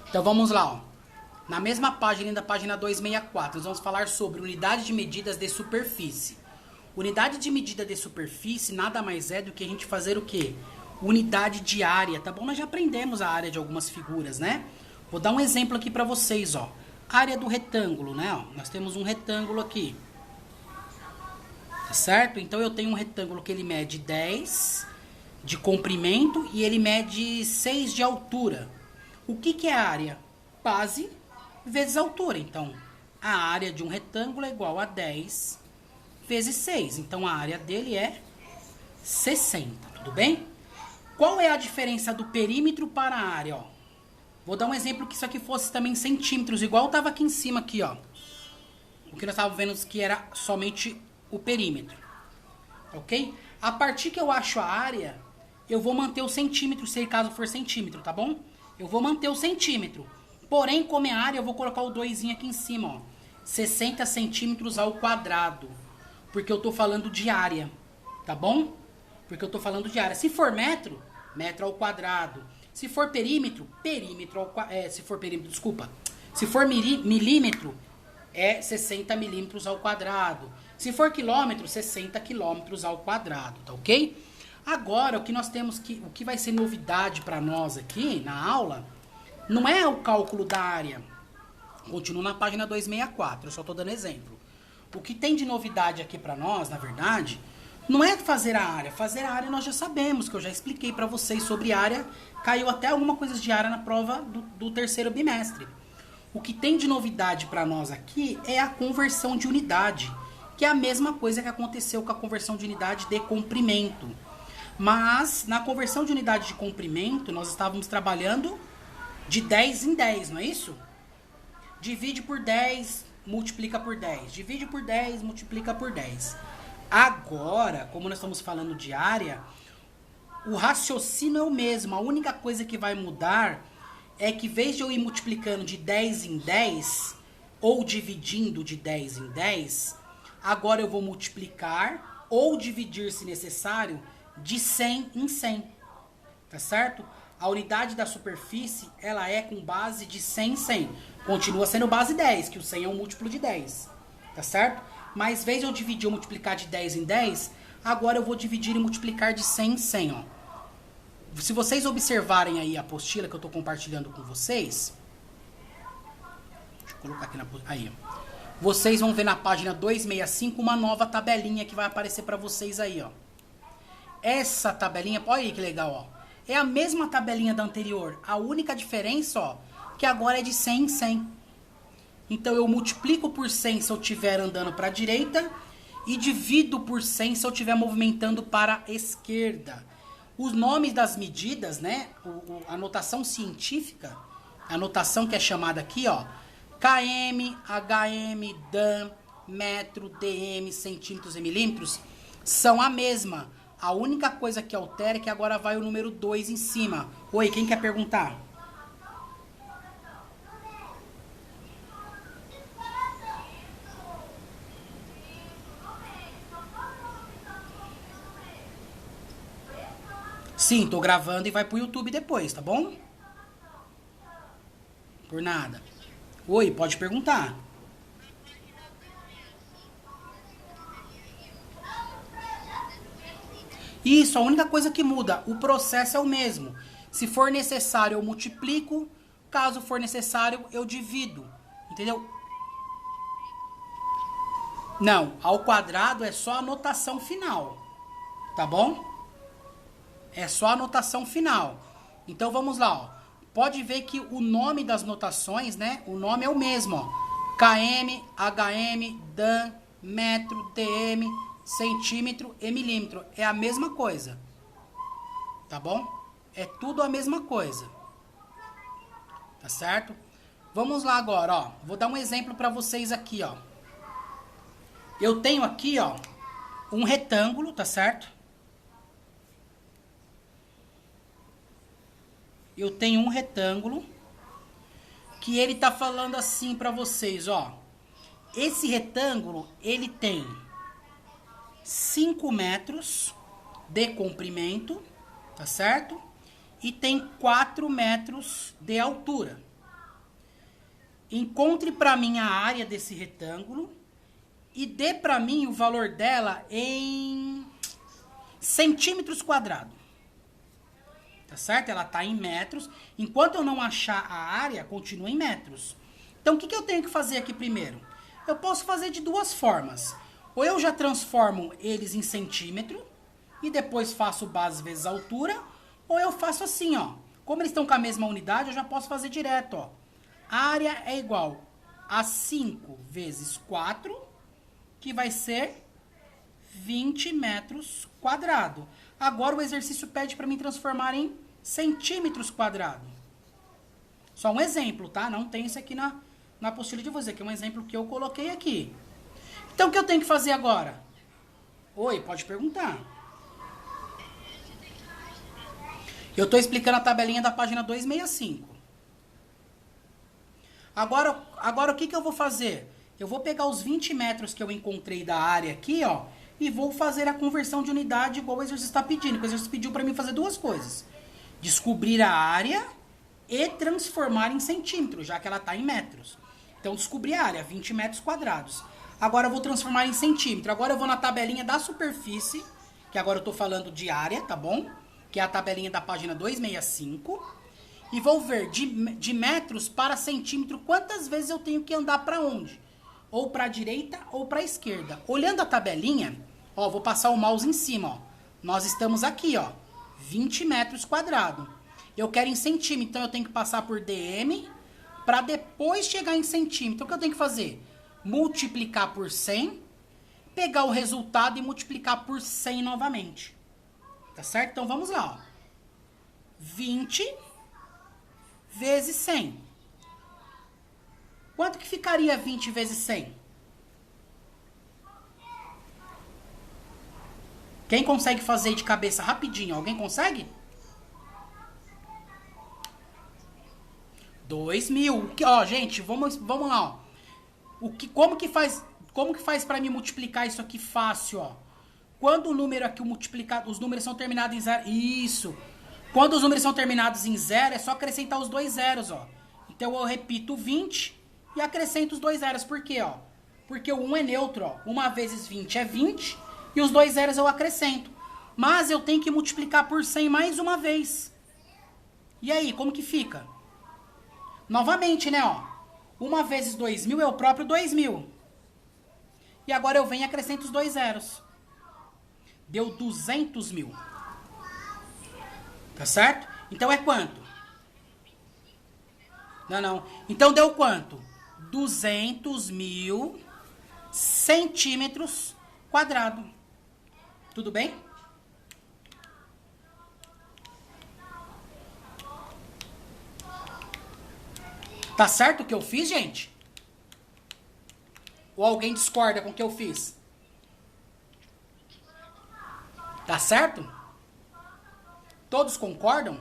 Então vamos lá, ó. Na mesma página, da página 264, nós vamos falar sobre unidade de medidas de superfície. Unidade de medida de superfície nada mais é do que a gente fazer o quê? Unidade de área, tá bom? Nós já aprendemos a área de algumas figuras, né? Vou dar um exemplo aqui pra vocês, ó. Área do retângulo, né? Ó, nós temos um retângulo aqui. Tá certo? Então eu tenho um retângulo que ele mede 10 de comprimento e ele mede 6 de altura. O que é a área? Base vezes altura. Então, a área de um retângulo é igual a 10 vezes 6. Então, a área dele é 60, tudo bem? Qual é a diferença do perímetro para a área, ó? Vou dar um exemplo que isso aqui fosse também centímetros, igual estava aqui em cima, aqui, ó. O que nós estávamos vendo que era somente o perímetro, ok? A partir que eu acho a área, eu vou manter o centímetro, se caso for centímetro, tá bom? Eu vou manter o centímetro. Porém, como é área, eu vou colocar o 2 aqui em cima, ó. 60 centímetros ao quadrado. Porque eu tô falando de área, tá bom? Porque eu tô falando de área. Se for metro, metro ao quadrado. Se for perímetro, perímetro ao quadrado. Se for perímetro, desculpa. Se for milímetro, é 60 milímetros ao quadrado. Se for quilômetro, 60 quilômetros ao quadrado, tá ok? Agora, o que nós temos que... O que vai ser novidade para nós aqui na aula... Não é o cálculo da área. Continua na página 264, eu só estou dando exemplo. O que tem de novidade aqui para nós, na verdade, não é fazer a área. Fazer a área nós já sabemos, que eu já expliquei para vocês sobre área. Caiu até alguma coisa de área na prova do terceiro bimestre. O que tem de novidade para nós aqui é a conversão de unidade, que é a mesma coisa que aconteceu com a conversão de unidade de comprimento. Mas, na conversão de unidade de comprimento, nós estávamos trabalhando... de 10 em 10, não é isso? Divide por 10, multiplica por 10. Divide por 10, multiplica por 10. Agora, como nós estamos falando de área, o raciocínio é o mesmo. A única coisa que vai mudar é que, em vez de eu ir multiplicando de 10 em 10, ou dividindo de 10 em 10, agora eu vou multiplicar, ou dividir, se necessário, de 100 em 100. Tá certo? A unidade da superfície, ela é com base de 100 em 100. Continua sendo base 10, que o 100 é um múltiplo de 10. Tá certo? Mas, em vez de eu dividir ou multiplicar de 10 em 10, agora eu vou dividir e multiplicar de 100 em 100, ó. Se vocês observarem aí a apostila que eu estou compartilhando com vocês... Deixa eu colocar aqui na... Aí, ó. Vocês vão ver na página 265 uma nova tabelinha que vai aparecer para vocês aí, ó. Essa tabelinha... Olha aí que legal, ó. É a mesma tabelinha da anterior. A única diferença, ó, que agora é de 100 em 100. Então, eu multiplico por 100 se eu estiver andando para a direita e divido por 100 se eu estiver movimentando para a esquerda. Os nomes das medidas, né, a notação científica, a notação que é chamada aqui, ó, km, hm, dan, metro, dm, centímetros e milímetros, são a mesma. A única coisa que altera é que agora vai o número 2 em cima. Oi, quem quer perguntar? Sim, tô gravando e vai pro YouTube depois, tá bom? Por nada. Oi, pode perguntar. Isso, a única coisa que muda, o processo é o mesmo. Se for necessário, eu multiplico. Caso for necessário, eu divido. Entendeu? Não, ao quadrado é só a notação final. Tá bom? É só a notação final. Então vamos lá, ó. Pode ver que o nome das notações, né? O nome é o mesmo, ó. km, hm, dan, metro, dm, centímetro e milímetro. É a mesma coisa. Tá bom? É tudo a mesma coisa. Tá certo? Vamos lá agora, ó. Vou dar um exemplo para vocês aqui, ó. Eu tenho aqui, ó, um retângulo, tá certo? Eu tenho um retângulo que ele tá falando assim para vocês, ó. Esse retângulo, ele tem 5 metros de comprimento, tá certo? E tem 4 metros de altura. encontre para mim a área desse retângulo e dê para mim o valor dela em centímetros quadrados. Tá certo? Ela tá em metros. Enquanto eu não achar a área, continua em metros. Então, o que eu tenho que fazer aqui primeiro? Eu posso fazer de duas formas. Ou eu já transformo eles em centímetro e depois faço base vezes altura, ou eu faço assim, ó. Como eles estão com a mesma unidade, eu já posso fazer direto, ó. A área é igual a 5 vezes 4, que vai ser 20 metros quadrados. Agora o exercício pede para mim transformar em centímetros quadrados. Só um exemplo, tá? Não tem isso aqui na apostila de você, que é um exemplo que eu coloquei aqui. Então, o que eu tenho que fazer agora? Oi, pode perguntar. Eu estou explicando a tabelinha da página 265. Agora o que eu vou fazer? Eu vou pegar os 20 metros que eu encontrei da área aqui, ó, e vou fazer a conversão de unidade igual o exercício está pedindo. O exercício pediu para mim fazer duas coisas. Descobrir a área e transformar em centímetros, já que ela está em metros. Então, descobri a área, 20 metros quadrados. Agora eu vou transformar em centímetro. Agora eu vou na tabelinha da superfície, que agora eu estou falando de área, tá bom? Que é a tabelinha da página 265. E vou ver de metros para centímetro quantas vezes eu tenho que andar para onde. Ou para a direita ou para a esquerda. Olhando a tabelinha, ó, vou passar o mouse em cima, ó. Nós estamos aqui, ó, 20 metros quadrados. Eu quero em centímetro, então eu tenho que passar por dm para depois chegar em centímetro. Então o que eu tenho que fazer? Multiplicar por 100, pegar o resultado e multiplicar por 100 novamente. Tá certo? Então vamos lá, ó. 20 vezes 100. Quanto que ficaria 20 vezes 100? Quem consegue fazer de cabeça rapidinho? Alguém consegue? 2.000. Ó, gente, vamos lá, ó. Como que faz para mim multiplicar isso aqui fácil, ó? Quando o número aqui multiplicado, os números são terminados em zero. Isso. Quando os números são terminados em zero, é só acrescentar os dois zeros, ó. Então eu repito 20 e acrescento os dois zeros. Por quê, ó? Porque o 1 é neutro, ó. 1 vezes 20 é 20 e os dois zeros eu acrescento. Mas eu tenho que multiplicar por 100 mais uma vez. E aí, como que fica? Novamente, né, ó. 1 vezes 2.000 é o próprio 2.000. E agora eu venho e acrescento os dois zeros. Deu 200.000. Tá certo? Então é quanto? Não. Então deu quanto? 200.000 centímetros quadrados. Tudo bem? Tá certo o que eu fiz, gente? Ou alguém discorda com o que eu fiz? Tá certo? Todos concordam?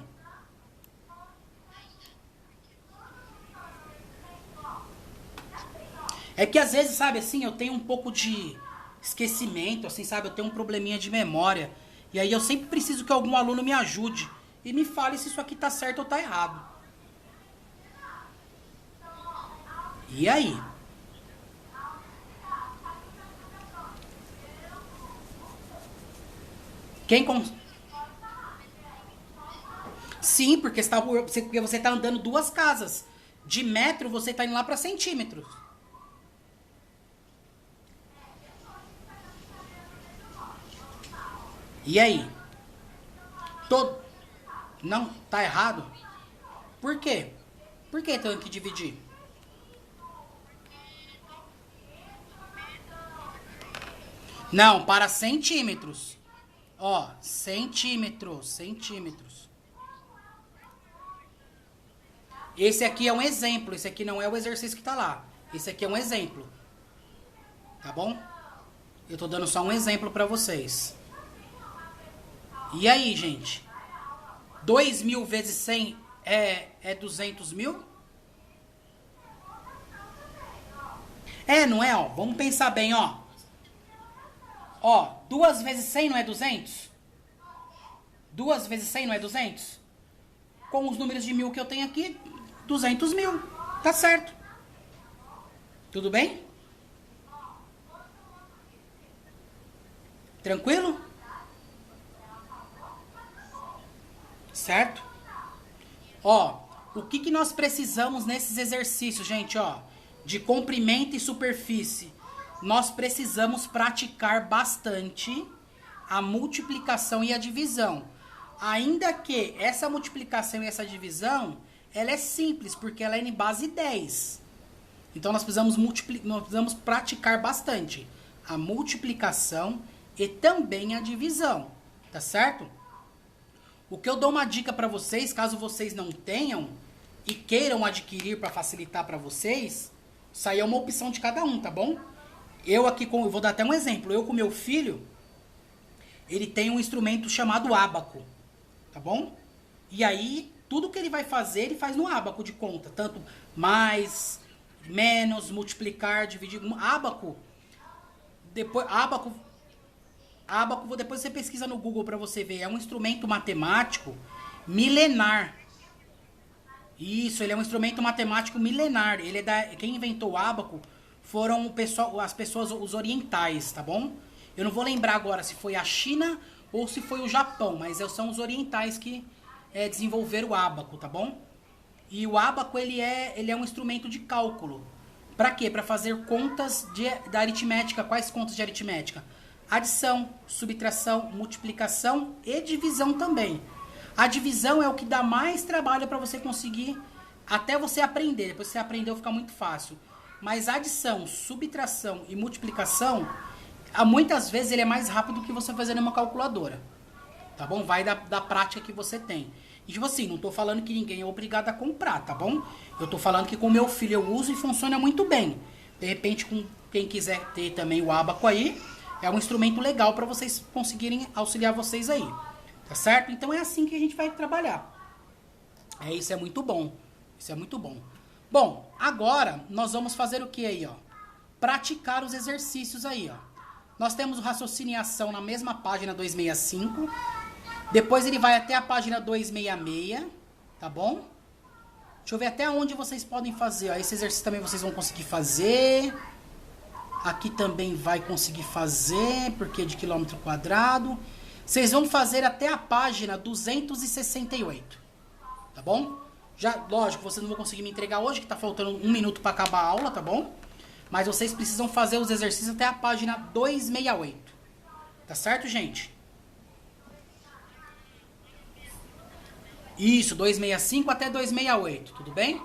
É que às vezes, sabe, assim, eu tenho um pouco de esquecimento, assim, sabe? Eu tenho um probleminha de memória. E aí eu sempre preciso que algum aluno me ajude e me fale se isso aqui tá certo ou tá errado. E aí? Sim, porque você tá andando duas casas. De metro, você tá indo lá para centímetros. E aí? Não, tá errado? Por quê? Por que tem que dividir? Não, para centímetros. Ó, centímetros. Esse aqui é um exemplo. Esse aqui não é o exercício que tá lá. Esse aqui é um exemplo. Tá bom? Eu tô dando só um exemplo pra vocês. E aí, gente? 2.000 vezes 100 é 200.000? É, não é, ó? Vamos pensar bem, ó. Ó, 2 vezes 100 não é 200? 2 vezes 100 não é 200? Com os números de mil que eu tenho aqui, 200.000. Tá certo. Tudo bem? Tranquilo? Certo? Ó, o que que nós precisamos nesses exercícios, gente, ó, de comprimento e superfície? Nós precisamos praticar bastante a multiplicação e a divisão. Ainda que essa multiplicação e essa divisão, ela é simples, porque ela é em base 10. Então nós precisamos praticar bastante a multiplicação e também a divisão, tá certo? O que eu dou uma dica para vocês, caso vocês não tenham e queiram adquirir para facilitar para vocês, isso aí é uma opção de cada um, tá bom? Eu vou dar até um exemplo. Eu com meu filho, ele tem um instrumento chamado ábaco, tá bom? E aí, tudo que ele vai fazer, ele faz no ábaco de conta. Tanto mais, menos, multiplicar, dividir. Ábaco, depois você pesquisa no Google para você ver. É um instrumento matemático milenar. Isso, ele é um instrumento matemático milenar. Quem inventou o ábaco foram as pessoas, os orientais, tá bom? Eu não vou lembrar agora se foi a China ou se foi o Japão, mas são os orientais que desenvolveram o ábaco, tá bom? E o ábaco, ele é um instrumento de cálculo. Para quê? Para fazer contas da aritmética. Quais contas de aritmética? Adição, subtração, multiplicação e divisão também. A divisão é o que dá mais trabalho para você conseguir, até você aprender. Depois que você aprendeu, fica muito fácil. Mas adição, subtração e multiplicação, muitas vezes ele é mais rápido que você fazer numa calculadora. Tá bom? Vai da prática que você tem. E tipo assim, não tô falando que ninguém é obrigado a comprar, tá bom? Eu tô falando que com meu filho eu uso e funciona muito bem. De repente, com quem quiser ter também o ábaco aí, é um instrumento legal para vocês conseguirem auxiliar vocês aí. Tá certo? Então é assim que a gente vai trabalhar. Isso é muito bom. Isso é muito bom. Bom, agora nós vamos fazer o que aí, ó? Praticar os exercícios aí, ó. Nós temos o raciocínio e ação na mesma página 265. Depois ele vai até a página 266, tá bom? Deixa eu ver até onde vocês podem fazer, ó. Esse exercício também vocês vão conseguir fazer. Aqui também vai conseguir fazer, porque é de quilômetro quadrado. Vocês vão fazer até a página 268, tá bom? Lógico, vocês não vão conseguir me entregar hoje, que tá faltando 1 minuto para acabar a aula, tá bom? Mas vocês precisam fazer os exercícios até a página 268, tá certo, gente? Isso, 265 até 268, tudo bem?